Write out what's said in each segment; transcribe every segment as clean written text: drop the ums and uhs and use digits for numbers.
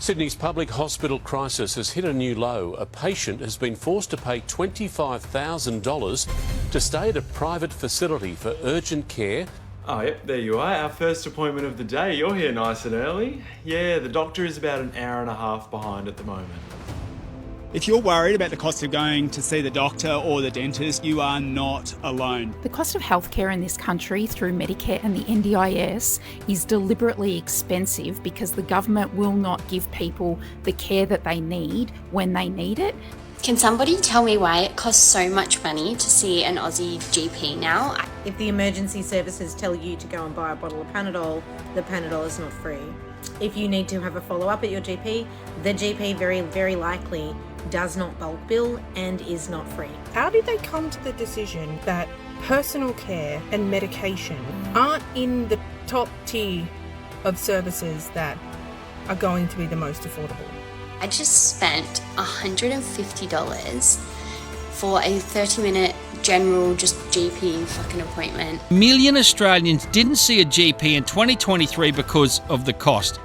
Sydney's public hospital crisis has hit a new low. A patient has been forced to pay $25,000 to stay at a private facility for urgent care. Oh, yep, there you are, our first appointment of the day. You're here nice and early. Yeah, the doctor is about an hour and a half behind at the moment. If you're worried about the cost of going to see the doctor or the dentist, you are not alone. The cost of healthcare in this country through Medicare and the NDIS is deliberately expensive because the government will not give people the care that they need when they need it. Can somebody tell me why it costs so much money to see an Aussie GP now? If the emergency services tell you to go and buy a bottle of Panadol, the Panadol is not free. If you need to have a follow-up at your GP, the GP very likely does not bulk bill and is not free. How did they come to the decision that personal care and medication aren't in the top tier of services that are going to be the most affordable? I just spent $150 for a 30-minute general just GP fucking appointment. A million Australians didn't see a GP in 2023 because of the cost.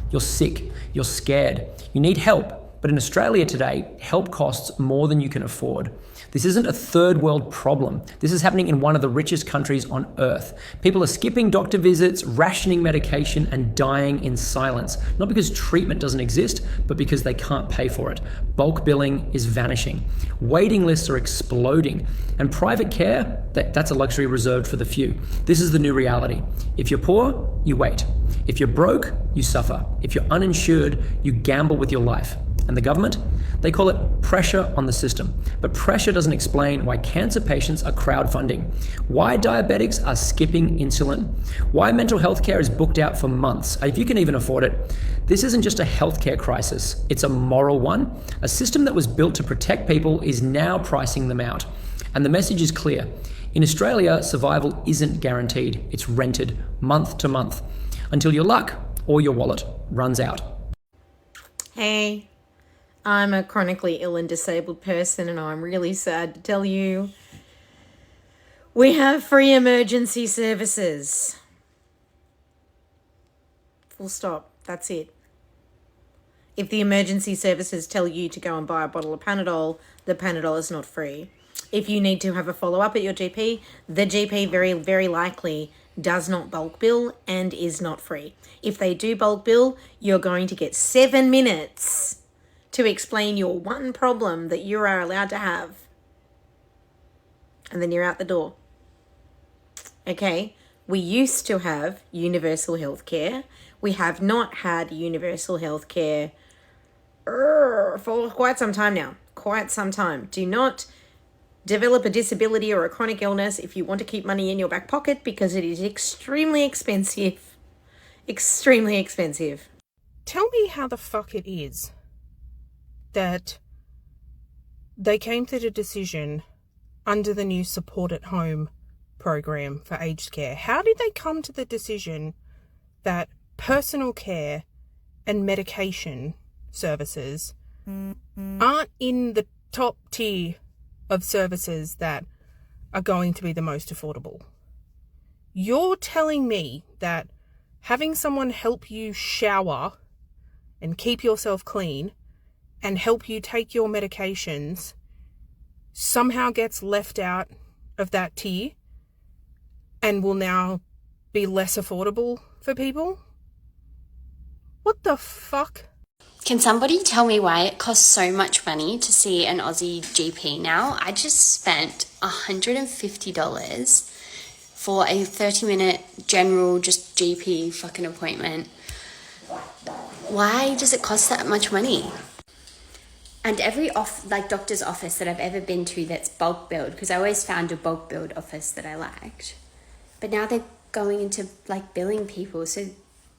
You're sick, you're scared, you need help. But in Australia today, help costs more than you can afford. This isn't a third world problem. This is happening in one of the richest countries on earth. People are skipping doctor visits, rationing medication, and dying in silence. Not because treatment doesn't exist, but because they can't pay for it. Bulk billing is vanishing. Waiting lists are exploding. And private care, that's a luxury reserved for the few. This is the new reality. If you're poor, you wait. If you're broke, you suffer. If you're uninsured, you gamble with your life. And the government? They call it pressure on the system. But pressure doesn't explain why cancer patients are crowdfunding, why diabetics are skipping insulin, why mental health care is booked out for months, if you can even afford it. This isn't just a healthcare crisis, it's a moral one. A system that was built to protect people is now pricing them out. And the message is clear. In Australia, survival isn't guaranteed. It's rented month to month until your luck or your wallet runs out. Hey, I'm a chronically ill and disabled person, and I'm really sad to tell you we have free emergency services. Full stop. That's it. If the emergency services tell you to go and buy a bottle of Panadol, the Panadol is not free. If you need to have a follow-up at your GP, the GP very likely does not bulk bill and is not free. If they do bulk bill, you're going to get 7 minutes to explain your one problem that you are allowed to have. And then you're out the door. Okay, we used to have universal health care. We have not had universal health care for quite some time now. Quite some time. Do not develop a disability or a chronic illness if you want to keep money in your back pocket, because it is extremely expensive. Extremely expensive. Tell me how the fuck it is that they came to the decision under the new Support at Home program for aged care. How did they come to the decision that personal care and medication services aren't in the top tier of services that are going to be the most affordable? You're telling me that having someone help you shower and keep yourself clean and help you take your medications somehow gets left out of that tier and will now be less affordable for people? What the fuck? Can somebody tell me why it costs so much money to see an Aussie GP now? I just spent $150 for a 30-minute general just GP fucking appointment. Why does it cost that much money? And every doctor's office that I've ever been to that's bulk billed, because I always found a bulk billed office that I liked, but now they're going into billing people, so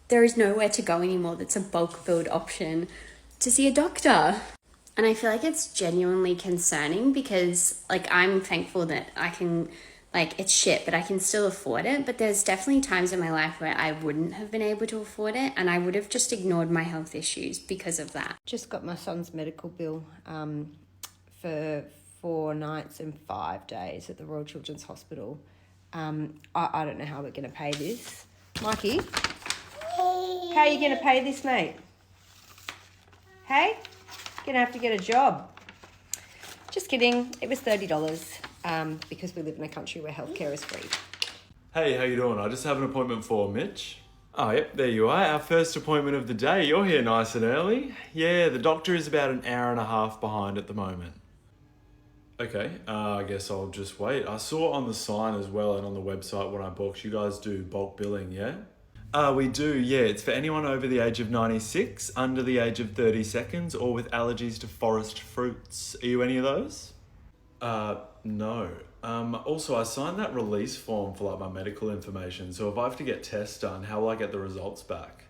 there is nowhere to go anymore that's a bulk billed option to see a doctor. And I feel like it's genuinely concerning, because I'm thankful that I can, it's shit, but I can still afford it. But there's definitely times in my life where I wouldn't have been able to afford it, and I would have just ignored my health issues because of that. Just got my son's medical bill for 4 nights and 5 days at the Royal Children's Hospital. I don't know how we're going to pay this. Mikey? How are you going to pay this, mate? Hey? You're going to have to get a job. Just kidding. It was $30 because we live in a country where healthcare is free. Hey, how you doing? I just have an appointment for Mitch. Oh, yep, there you are. Our first appointment of the day. You're here nice and early. Yeah, the doctor is about an hour and a half behind at the moment. Okay, I guess I'll just wait. I saw on the sign as well and on the website when I booked, you guys do bulk billing, yeah? We do, yeah. It's for anyone over the age of 96, under the age of 30 seconds, or with allergies to forest fruits. Are you any of those? No. Also, I signed that release form for like my medical information, so if I have to get tests done, how will I get the results back?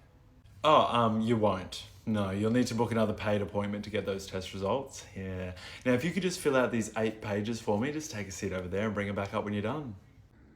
Oh, you won't. No, you'll need to book another paid appointment to get those test results. Yeah. Now, if you could just fill out these 8 pages for me, just take a seat over there and bring it back up when you're done.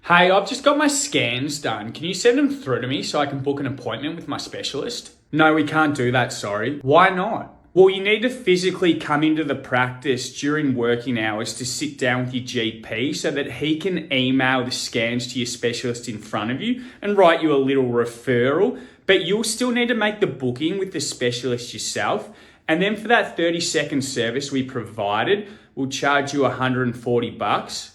Hey, I've just got my scans done. Can you send them through to me so I can book an appointment with my specialist? No, we can't do that, sorry. Why not? Well, you need to physically come into the practice during working hours to sit down with your GP so that he can email the scans to your specialist in front of you and write you a little referral. But you'll still need to make the booking with the specialist yourself. And then for that 30-second service we provided, we'll charge you $140.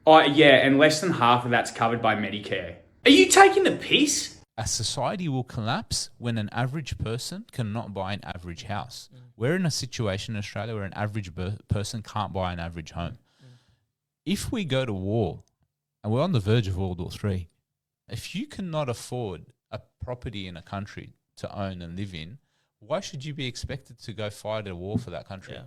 Oh, yeah, and less than half of that's covered by Medicare. Are you taking the piss? A society will collapse when an average person cannot buy an average house. We're in a situation in Australia where an average person can't buy an average home. If we go to war, and we're on the verge of World War III, if you cannot afford a property in a country to own and live in, why should you be expected to go fight a war for that country? Yeah.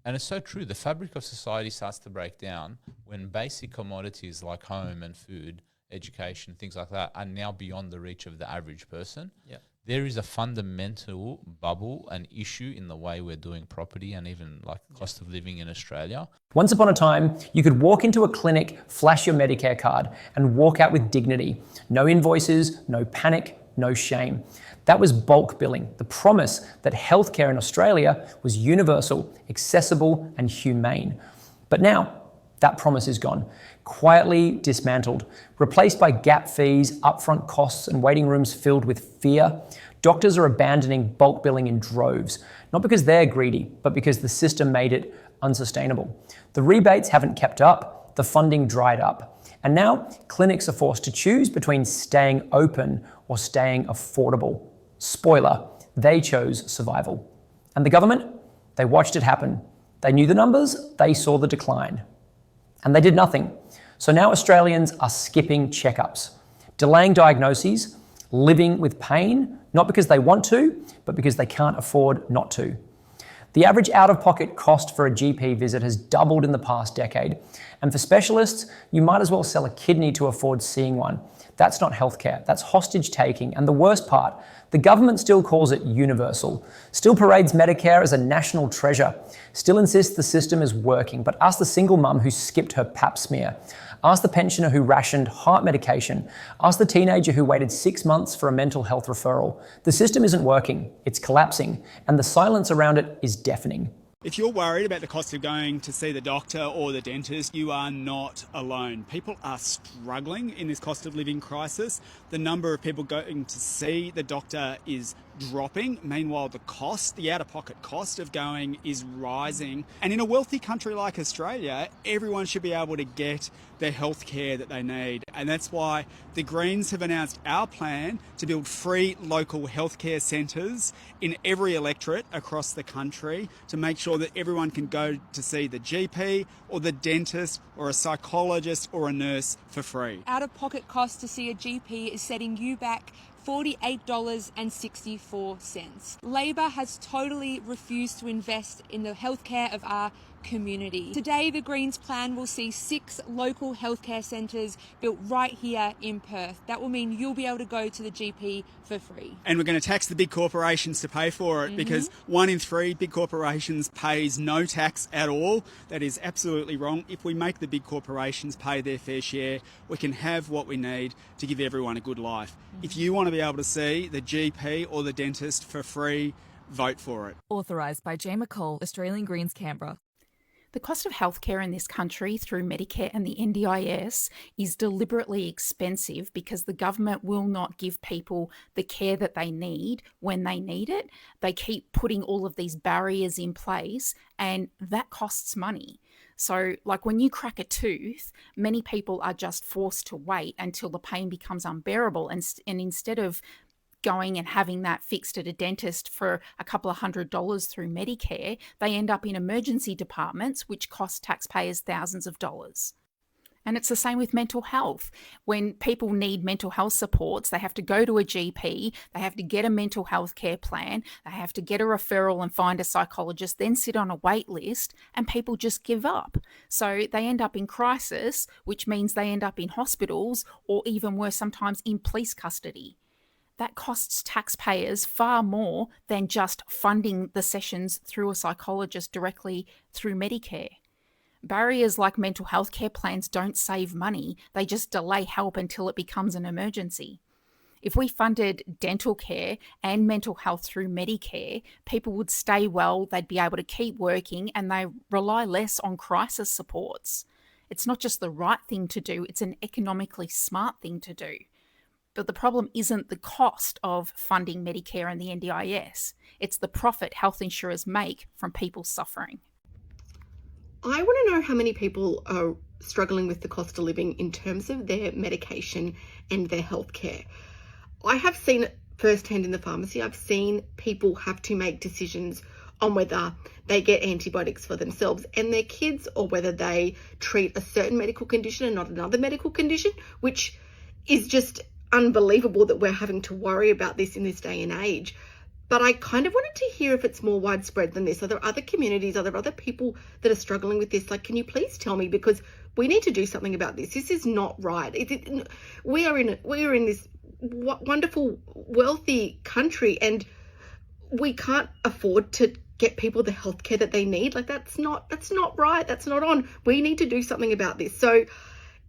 And it's so true. The fabric of society starts to break down when basic commodities like home and food, education, things like that are now beyond the reach of the average person. Yeah. There is a fundamental bubble, an issue in the way we're doing property and even like cost of living in Australia. Once upon a time, you could walk into a clinic, flash your Medicare card, and walk out with dignity. No invoices, no panic, no shame. That was bulk billing, the promise that healthcare in Australia was universal, accessible, and humane. But now, that promise is gone, quietly dismantled, replaced by gap fees, upfront costs, and waiting rooms filled with fear. Doctors are abandoning bulk billing in droves, not because they're greedy, but because the system made it unsustainable. The rebates haven't kept up, the funding dried up, and now clinics are forced to choose between staying open or staying affordable. Spoiler, they chose survival. And the government? They watched it happen. They knew the numbers, they saw the decline. And they did nothing. So now Australians are skipping checkups, delaying diagnoses, living with pain, not because they want to, but because they can't afford not to. The average out-of-pocket cost for a GP visit has doubled in the past decade. And for specialists, you might as well sell a kidney to afford seeing one. That's not healthcare, that's hostage taking. And the worst part, the government still calls it universal, still parades Medicare as a national treasure, still insists the system is working. But ask the single mum who skipped her pap smear. Ask the pensioner who rationed heart medication. Ask the teenager who waited 6 months for a mental health referral. The system isn't working, it's collapsing, and the silence around it is deafening. If you're worried about the cost of going to see the doctor or the dentist, you are not alone. People are struggling in this cost of living crisis. The number of people going to see the doctor is dropping. Meanwhile, the out-of-pocket cost of going is rising. And in a wealthy country like Australia, everyone should be able to get the health care that they need. And that's why the Greens have announced our plan to build free local healthcare centres in every electorate across the country to make sure that everyone can go to see the GP or the dentist or a psychologist or a nurse for free. Out-of-pocket cost to see a GP is setting you back $48.64. Labor has totally refused to invest in the healthcare of our community. Today, the Greens plan will see 6 local healthcare centres built right here in Perth. That will mean you'll be able to go to the GP for free. And we're going to tax the big corporations to pay for it because 1 in 3 big corporations pays no tax at all. That is absolutely wrong. If we make the big corporations pay their fair share, we can have what we need to give everyone a good life. If you want to be able to see the GP or the dentist for free, vote for it. Authorised by Jay McCall, Australian Greens, Canberra. The cost of healthcare in this country through Medicare and the NDIS is deliberately expensive because the government will not give people the care that they need when they need it. They keep putting all of these barriers in place, and that costs money. So, like when you crack a tooth, many people are just forced to wait until the pain becomes unbearable, and instead of going and having that fixed at a dentist for a couple of $100s through Medicare, they end up in emergency departments, which cost taxpayers thousands of dollars. And it's the same with mental health. When people need mental health supports, they have to go to a GP, they have to get a mental health care plan, they have to get a referral and find a psychologist, then sit on a wait list, and people just give up. So they end up in crisis, which means they end up in hospitals, or even worse, sometimes in police custody. That costs taxpayers far more than just funding the sessions through a psychologist directly through Medicare. Barriers like mental health care plans don't save money, they just delay help until it becomes an emergency. If we funded dental care and mental health through Medicare, people would stay well, they'd be able to keep working, and they rely less on crisis supports. It's not just the right thing to do, it's an economically smart thing to do. But the problem isn't the cost of funding Medicare and the NDIS. It's the profit health insurers make from people suffering. I want to know how many people are struggling with the cost of living in terms of their medication and their healthcare. I have seen it firsthand in the pharmacy. I've seen people have to make decisions on whether they get antibiotics for themselves and their kids, or whether they treat a certain medical condition and not another medical condition, which is just unbelievable that we're having to worry about this in this day and age. But I kind of wanted to hear if it's more widespread than this. Are there other communities, are there other people that are struggling with this? Like, can you please tell me? Because we need to do something about this. This is not right. We are in this wonderful, wealthy country, and we can't afford to get people the healthcare that they need. Like, that's not right. That's not on. We need to do something about this. So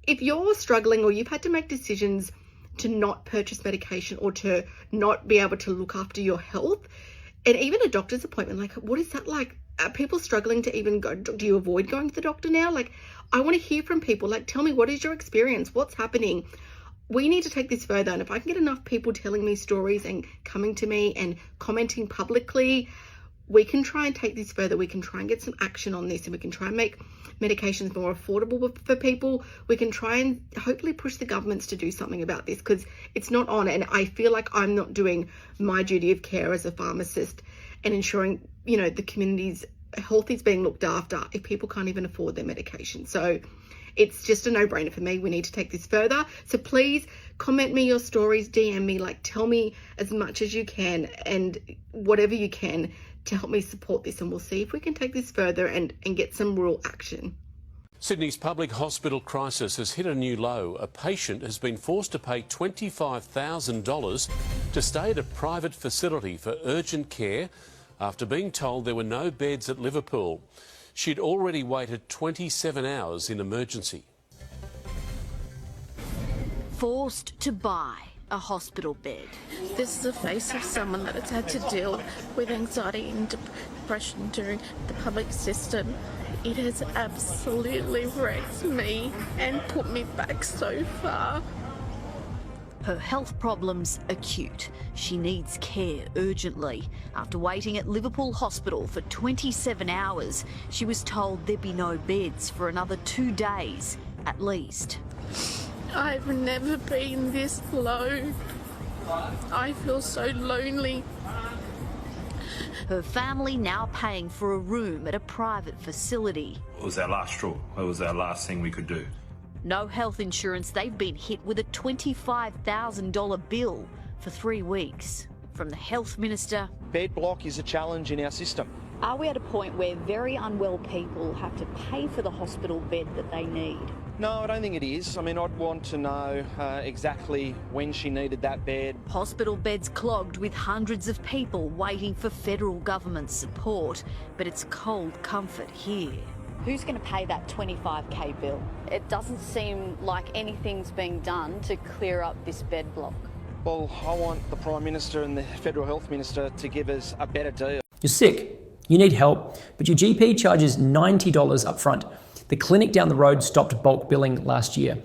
if you're struggling, or you've had to make decisions to not purchase medication, or to not be able to look after your health, and even a doctor's appointment, like, what is that like? Are people struggling to even go? Do you avoid going to the doctor now? Like, I want to hear from people. Like, tell me, what is your experience? What's happening? We need to take this further. And if I can get enough people telling me stories and coming to me and commenting publicly, we can try and take this further. We can try and get some action on this, and we can try and make medications more affordable for people. We can try and hopefully push the governments to do something about this, because it's not on. And I feel like I'm not doing my duty of care as a pharmacist and ensuring, the community's health is being looked after if people can't even afford their medication. So it's just a no-brainer for me. We need to take this further. So please comment me your stories, DM me, like, tell me as much as you can and whatever you can to help me support this, and we'll see if we can take this further and get some real action. Sydney's public hospital crisis has hit a new low. A patient has been forced to pay $25,000 to stay at a private facility for urgent care after being told there were no beds at Liverpool. She'd already waited 27 hours in emergency. Forced to buy a hospital bed. This is the face of someone that has had to deal with anxiety and depression during the public system. It has absolutely wrecked me and put me back so far. Her health problems acute. She needs care urgently. After waiting at Liverpool Hospital for 27 hours, she was told there'd be no beds for another 2 days at least. I've never been this low. I feel so lonely. Her family now paying for a room at a private facility. It was our last straw. It was our last thing we could do. No health insurance, they've been hit with a $25,000 bill for 3 weeks. From the health minister. Bed block is a challenge in our system. Are we at a point where very unwell people have to pay for the hospital bed that they need? No, I don't think it is. I mean, I'd want to know exactly when she needed that bed. Hospital beds clogged with hundreds of people waiting for federal government support, but it's cold comfort here. Who's going to pay that $25K bill? It doesn't seem like anything's being done to clear up this bed block. Well, I want the Prime Minister and the Federal Health Minister to give us a better deal. You're sick, You need help, but your GP charges $90 up front. The clinic down the road stopped bulk billing last year.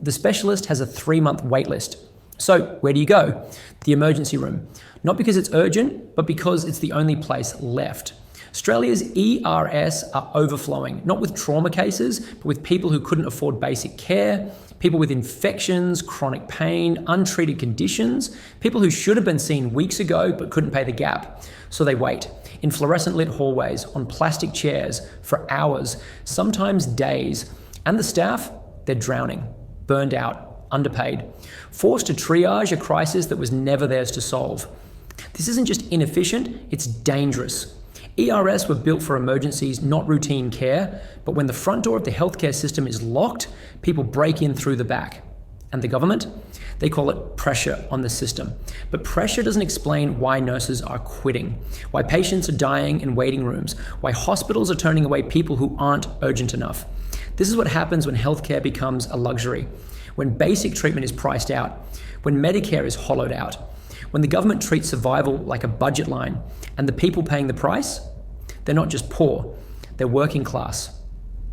The specialist has a 3-month wait list. So where do you go? The emergency room. Not because it's urgent, but because it's the only place left. Australia's ERS are overflowing, not with trauma cases, but with people who couldn't afford basic care, people with infections, chronic pain, untreated conditions, people who should have been seen weeks ago but couldn't pay the gap. So they wait in fluorescent lit hallways, on plastic chairs, for hours, sometimes days. And the staff, they're drowning, burned out, underpaid, forced to triage a crisis that was never theirs to solve. This isn't just inefficient, it's dangerous. ERS were built for emergencies, not routine care, but when the front door of the healthcare system is locked, people break in through the back. And the government? They call it pressure on the system. But pressure doesn't explain why nurses are quitting, why patients are dying in waiting rooms, why hospitals are turning away people who aren't urgent enough. This is what happens when healthcare becomes a luxury, when basic treatment is priced out, when Medicare is hollowed out, when the government treats survival like a budget line, and the people paying the price, they're not just poor, they're working class,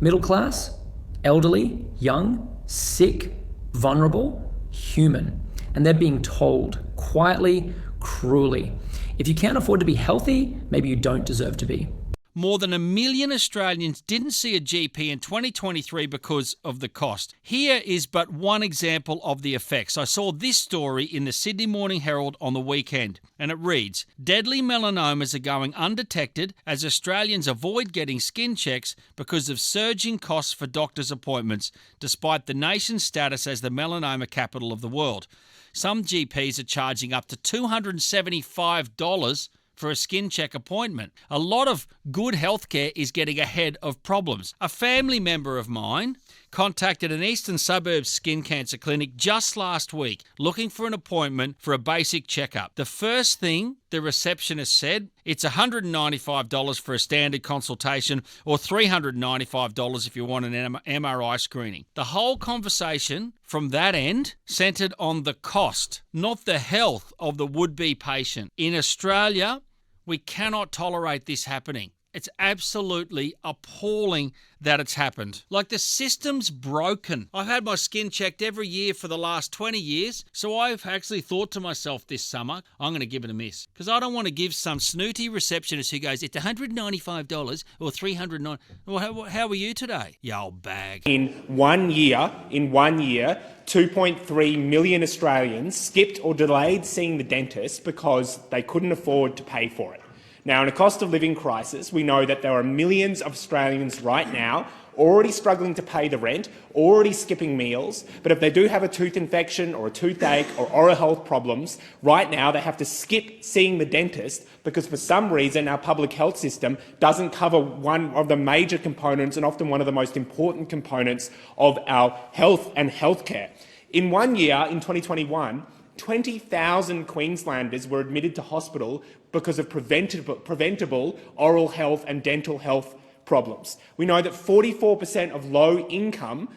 middle class, elderly, young, sick, vulnerable, human. And they're being told quietly, cruelly, if you can't afford to be healthy, maybe you don't deserve to be. More than 1 million Australians didn't see a GP in 2023 because of the cost. Here is but one example of the effects. I saw this story in the Sydney Morning Herald on the weekend, and it reads, deadly melanomas are going undetected as Australians avoid getting skin checks because of surging costs for doctors' appointments, despite the nation's status as the melanoma capital of the world. Some GPs are charging up to $275 for a skin check appointment. A lot of good healthcare is getting ahead of problems. A family member of mine contacted an eastern suburbs skin cancer clinic just last week looking for an appointment for a basic checkup. The first thing the receptionist said, it's $195 for a standard consultation or $395 if you want an MRI screening. The whole conversation from that end centred on the cost, not the health of the would-be patient. In Australia, we cannot tolerate this happening. It's absolutely appalling that it's happened. Like, the system's broken. I've had my skin checked every year for the last 20 years, so I've actually thought to myself this summer, I'm going to give it a miss. Because I don't want to give some snooty receptionist who goes, it's $195 or $309. Well, how were you today, you old bag? In one year, 2.3 million Australians skipped or delayed seeing the dentist because they couldn't afford to pay for it. Now, in a cost of living crisis, we know that there are millions of Australians right now already struggling to pay the rent, already skipping meals, but if they do have a tooth infection or a toothache or oral health problems, right now they have to skip seeing the dentist because for some reason our public health system doesn't cover one of the major components and often one of the most important components of our health and healthcare. In 1 year, in 2021, 20,000 Queenslanders were admitted to hospital because of preventable oral health and dental health problems. We know that 44% of low-income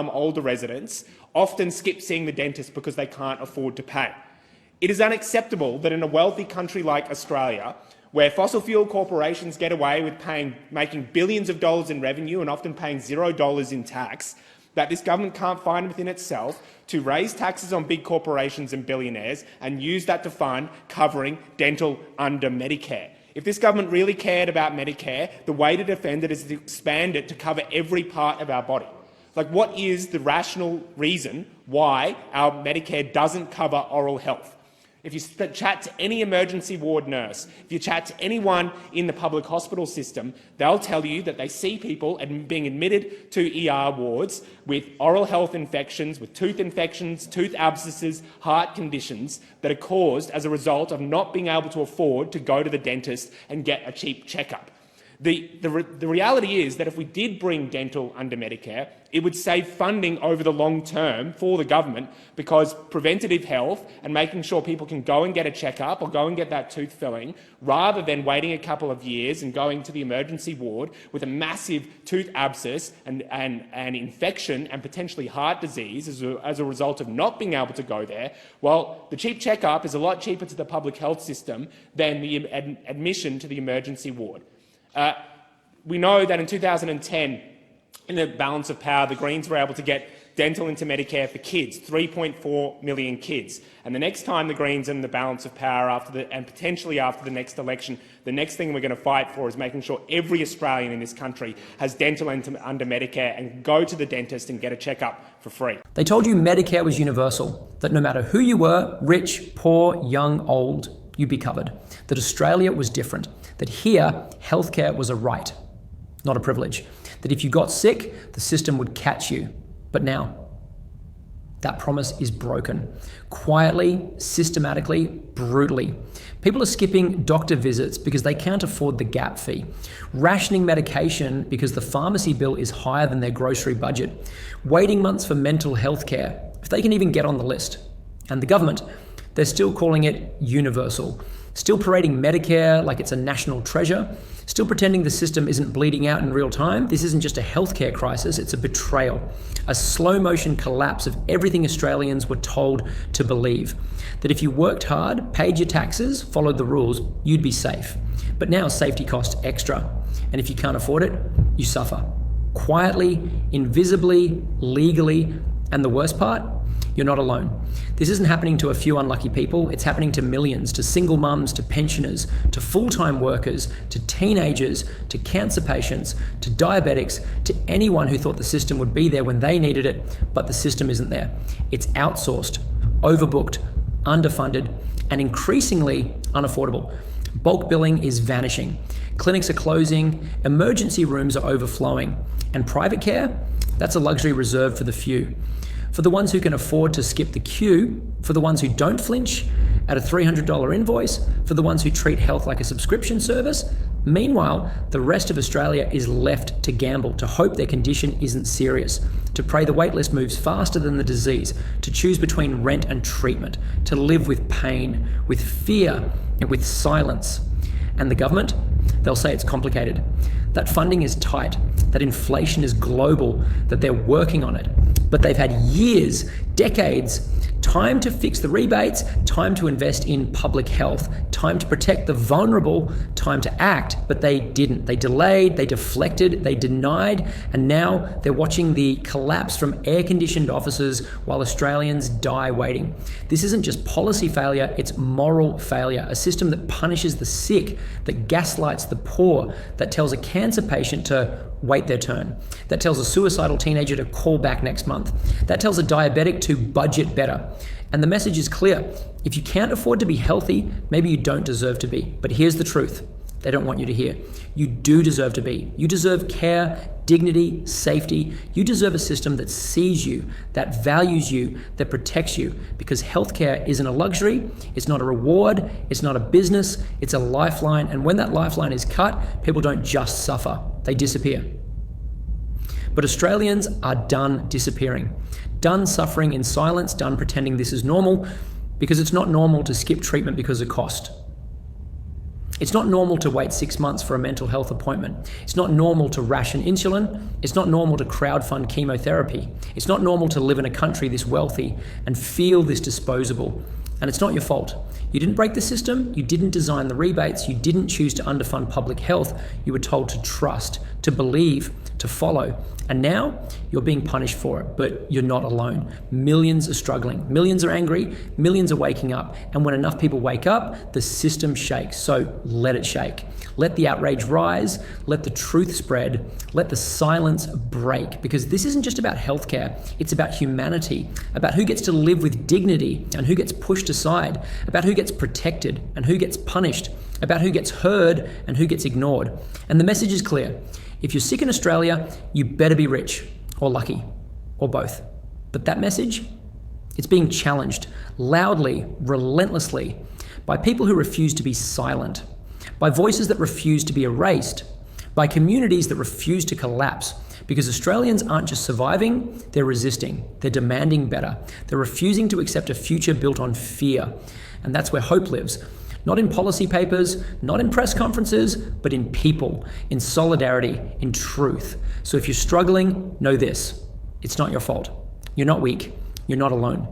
older residents often skip seeing the dentist because they can't afford to pay. It is unacceptable that in a wealthy country like Australia, where fossil fuel corporations get away with making billions of dollars in revenue and often paying $0 in tax, that this government can't find within itself to raise taxes on big corporations and billionaires and use that to fund covering dental under Medicare. If this government really cared about Medicare, the way to defend it is to expand it to cover every part of our body. Like, what is the rational reason why our Medicare doesn't cover oral health? If you chat to any emergency ward nurse, if you chat to anyone in the public hospital system, they'll tell you that they see people being admitted to ER wards with oral health infections, with tooth infections, tooth abscesses, heart conditions that are caused as a result of not being able to afford to go to the dentist and get a cheap checkup. The reality is that if we did bring dental under Medicare, it would save funding over the long term for the government, because preventative health and making sure people can go and get a checkup or go and get that tooth filling, rather than waiting a couple of years and going to the emergency ward with a massive tooth abscess and infection and potentially heart disease as a result of not being able to go there, well, the cheap checkup is a lot cheaper to the public health system than the admission to the emergency ward. We know that in 2010, in the balance of power, the Greens were able to get dental into Medicare for kids, 3.4 million kids. And the next time the Greens are in the balance of power and potentially after the next election, the next thing we're going to fight for is making sure every Australian in this country has dental under Medicare and go to the dentist and get a checkup for free. They told you Medicare was universal, that no matter who you were, rich, poor, young, old, you'd be covered. That Australia was different. That here, healthcare was a right, not a privilege. That if you got sick, the system would catch you. But now, that promise is broken. Quietly, systematically, brutally. People are skipping doctor visits because they can't afford the gap fee. Rationing medication because the pharmacy bill is higher than their grocery budget. Waiting months for mental health care, if they can even get on the list. And the government, they're still calling it universal. Still parading Medicare like it's a national treasure. Still pretending the system isn't bleeding out in real time. This isn't just a healthcare crisis, it's a betrayal. A slow motion collapse of everything Australians were told to believe. That if you worked hard, paid your taxes, followed the rules, you'd be safe. But now safety costs extra. And if you can't afford it, you suffer. Quietly, invisibly, legally, and the worst part, you're not alone. This isn't happening to a few unlucky people, it's happening to millions, to single mums, to pensioners, to full-time workers, to teenagers, to cancer patients, to diabetics, to anyone who thought the system would be there when they needed it, but the system isn't there. It's outsourced, overbooked, underfunded, and increasingly unaffordable. Bulk billing is vanishing. Clinics are closing, emergency rooms are overflowing, and private care, that's a luxury reserved for the few. For the ones who can afford to skip the queue, for the ones who don't flinch at a $300 invoice, for the ones who treat health like a subscription service. Meanwhile, the rest of Australia is left to gamble, to hope their condition isn't serious, to pray the waitlist moves faster than the disease, to choose between rent and treatment, to live with pain, with fear, and with silence. And the government? They'll say it's complicated. That funding is tight, that inflation is global, that they're working on it. But they've had years, decades, time to fix the rebates, time to invest in public health, time to protect the vulnerable, time to act, but they didn't. They delayed, they deflected, they denied, and now they're watching the collapse from air-conditioned offices while Australians die waiting. This isn't just policy failure, it's moral failure, a system that punishes the sick, that gaslights the poor, that tells a cancer patient to wait their turn, that tells a suicidal teenager to call back next month, that tells a diabetic to budget better. And the message is clear. If you can't afford to be healthy, maybe you don't deserve to be. But here's the truth. They don't want you to hear. You do deserve to be. You deserve care, dignity, safety. You deserve a system that sees you, that values you, that protects you. Because healthcare isn't a luxury, it's not a reward, it's not a business, it's a lifeline. And when that lifeline is cut, people don't just suffer, they disappear. But Australians are done disappearing, done suffering in silence, done pretending this is normal, because it's not normal to skip treatment because of cost. It's not normal to wait 6 months for a mental health appointment. It's not normal to ration insulin. It's not normal to crowdfund chemotherapy. It's not normal to live in a country this wealthy and feel this disposable. And it's not your fault. You didn't break the system. You didn't design the rebates. You didn't choose to underfund public health. You were told to trust, to believe, to follow. And now you're being punished for it, but you're not alone. Millions are struggling. Millions are angry. Millions are waking up. And when enough people wake up, the system shakes. So let it shake. Let the outrage rise. Let the truth spread. Let the silence break. Because this isn't just about healthcare. It's about humanity, about who gets to live with dignity and who gets pushed aside, about who gets protected and who gets punished, about who gets heard and who gets ignored. And the message is clear. If you're sick in Australia, you better be rich or lucky or both. But that message, it's being challenged loudly, relentlessly by people who refuse to be silent, by voices that refuse to be erased, by communities that refuse to collapse. Because Australians aren't just surviving, they're resisting, they're demanding better, they're refusing to accept a future built on fear. And that's where hope lives. Not in policy papers, not in press conferences, but in people, in solidarity, in truth. So if you're struggling, know this: it's not your fault. You're not weak. You're not alone.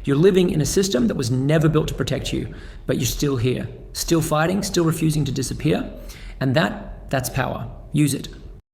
You're living in a system that was never built to protect you, but you're still here, still fighting, still refusing to disappear. And that's power. Use it.